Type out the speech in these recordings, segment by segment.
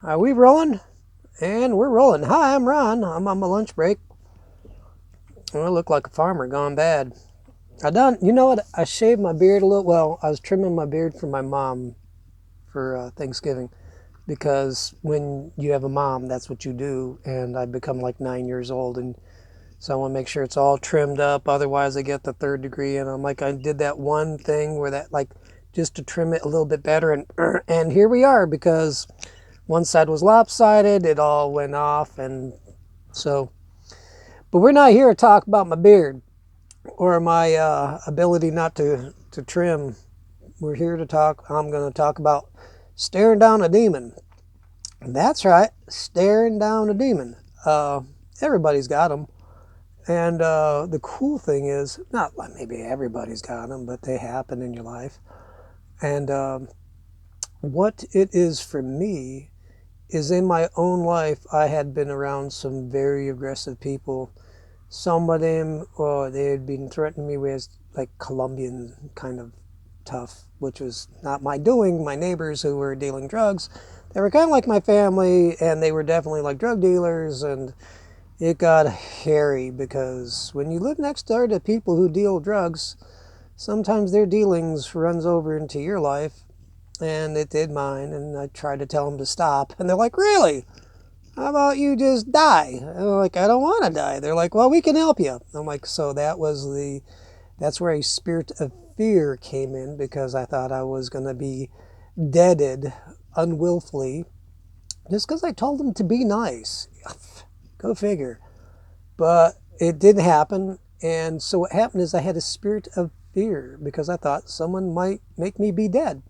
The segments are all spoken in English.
Are we rolling? And we're rolling. Hi, I'm Ron. I'm on my lunch break. I look like a farmer gone bad. You know what? I shaved my beard a little. Well, I was trimming my beard for my mom for Thanksgiving because when you have a mom, that's what you do. And I become like 9 years old. And so I want to make sure it's all trimmed up. Otherwise, I get the third degree. And I'm like, I did that one thing where that, like, just to trim it a little bit better. And here we are because one side was lopsided. It all went off. And so, but we're not here to talk about my beard or my ability not to trim. We're here to talk. I'm going to talk about staring down a demon. That's right, staring down a demon. Uh, Everybody's got them. And the cool thing is, not like maybe everybody's got them, but they happen in your life. And what it is for me is in my own life, I had been around some very aggressive people. Some of them, they had been threatening me with like Colombian kind of tough, which was not my doing. My neighbors who were dealing drugs, they were kind of like my family, and they were definitely like drug dealers. And it got hairy because when you live next door to people who deal drugs, sometimes their dealings runs over into your life, and it did mine. And I tried to tell them to stop, and they're like, "Really? How about you just die?" And I'm like, "I don't want to die." They're like, "Well, we can help you." I'm like, so that's where a spirit of fear came in because I thought I was going to be deaded unwillfully just because I told them to be nice. Go figure. But it didn't happen. And so what happened is I had a spirit of fear because I thought someone might make me be dead.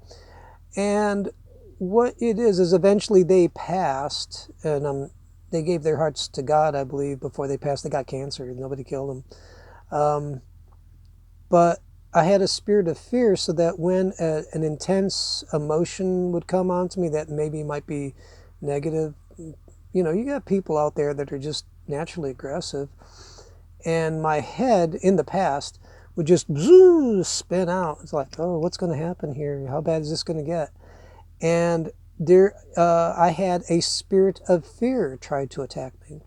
And what it is eventually they passed, and they gave their hearts to God, I believe, before they passed. They got cancer. Nobody killed them. Um, but I had a spirit of fear so that when an intense emotion would come onto me that maybe might be negative, you got people out there that are just naturally aggressive. And my head in the past would just spin out. It's like, oh, what's going to happen here? How bad is this going to get? And I had a spirit of fear try to attack me,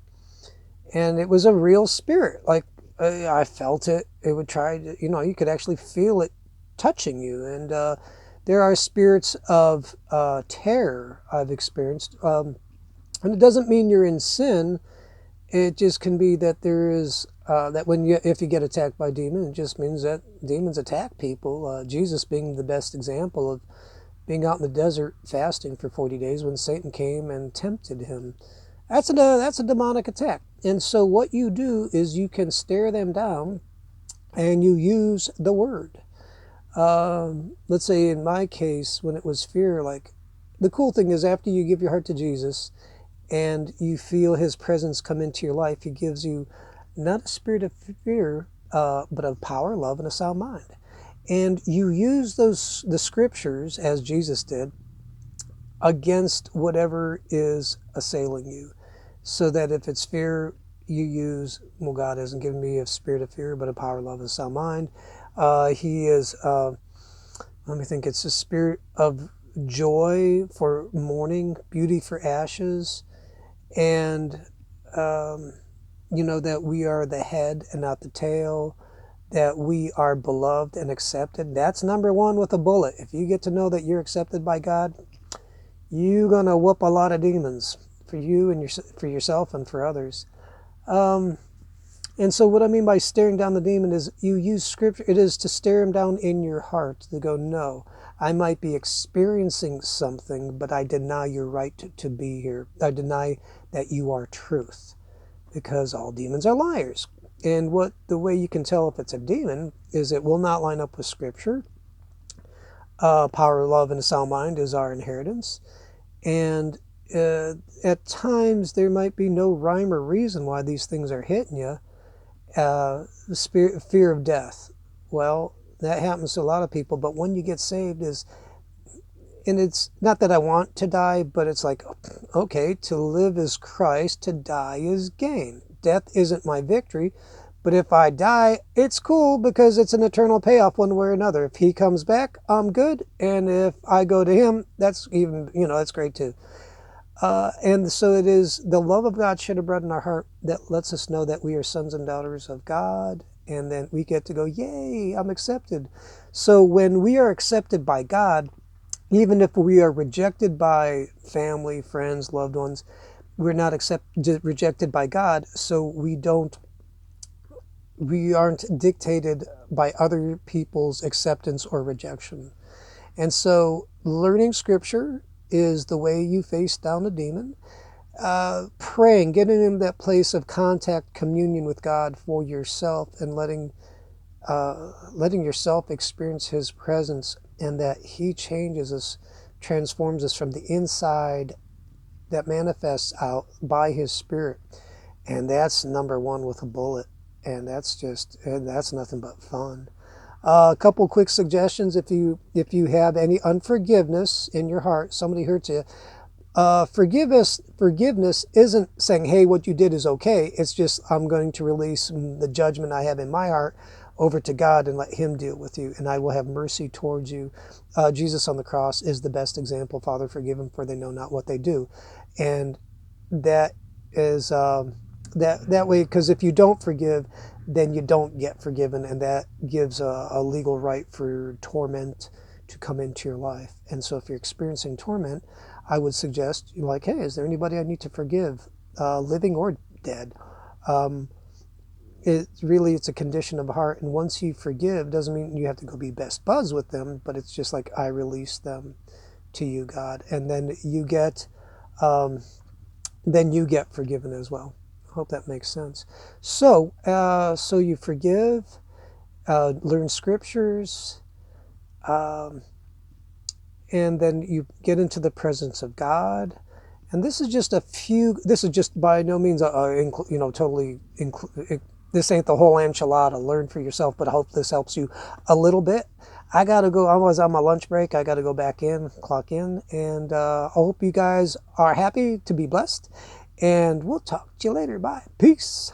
and it was a real spirit. Like I felt it. It would try to, you could actually feel it touching you. And there are spirits of terror I've experienced, and it doesn't mean you're in sin. It just can be that there is that if you get attacked by a demon, it just means that demons attack people. Jesus being the best example of being out in the desert fasting for 40 days when Satan came and tempted him. That's a demonic attack. And so what you do is you can stare them down and you use the word. Let's say in my case, when it was fear, like the cool thing is after you give your heart to Jesus and you feel his presence come into your life, he gives you not a spirit of fear, but of power, love, and a sound mind. And you use the scriptures, as Jesus did, against whatever is assailing you. So that if it's fear, you use, well, God hasn't given me a spirit of fear, but a power, love, and a sound mind. He is, let me think, it's a spirit of joy for mourning, beauty for ashes, and, that we are the head and not the tail, that we are beloved and accepted. That's number one with a bullet. If you get to know that you're accepted by God, you're going to whoop a lot of demons for you and for yourself and for others. And so what I mean by staring down the demon is you use scripture. It is to stare him down in your heart, to go, no, I might be experiencing something, but I deny your right to be here. I deny that you are truth, because all demons are liars. And the way you can tell if it's a demon is it will not line up with scripture. Power, love, and a sound mind is our inheritance. And at times there might be no rhyme or reason why these things are hitting you. Fear of death. Well, that happens to a lot of people, but when you get saved and it's not that I want to die, but it's like, okay, to live is Christ, to die is gain. Death isn't my victory, but if I die, it's cool because it's an eternal payoff one way or another. If he comes back, I'm good, and if I go to him, that's even, that's great too. And so it is the love of God shed abroad in our heart that lets us know that we are sons and daughters of God. And then we get to go, yay, I'm accepted. So when we are accepted by God, even if we are rejected by family, friends, loved ones, we're not rejected by God. So we aren't dictated by other people's acceptance or rejection. And so learning scripture is the way you face down a demon. Praying, getting in that place of contact, communion with God for yourself, and letting yourself experience His presence, and that He changes us, transforms us from the inside, that manifests out by His Spirit, and that's number one with a bullet, and that's nothing but fun. A couple quick suggestions: if you have any unforgiveness in your heart, somebody hurts you, forgiveness isn't saying, hey, what you did is okay. It's just, I'm going to release the judgment I have in my heart over to God and let Him deal with you, and I will have mercy towards you. Jesus on the cross is the best example. Father, forgive them, for they know not what they do. And that is that way, because if you don't forgive, then you don't get forgiven, and that gives a legal right for torment to come into your life. And so if you're experiencing torment, I would suggest, like, hey, is there anybody I need to forgive, living or dead? It's a condition of heart, and once you forgive, doesn't mean you have to go be best buds with them, but it's just like, I release them to you, God, and um, then you get forgiven as well. I hope that makes sense. So you forgive, learn scriptures, um, and then you get into the presence of God. And this is just a few. This is just by no means totally. This ain't the whole enchilada. Learn for yourself, but I hope this helps you a little bit. I gotta go. I was on my lunch break. I gotta go back in, clock in, and I hope you guys are happy to be blessed. And we'll talk to you later. Bye. Peace.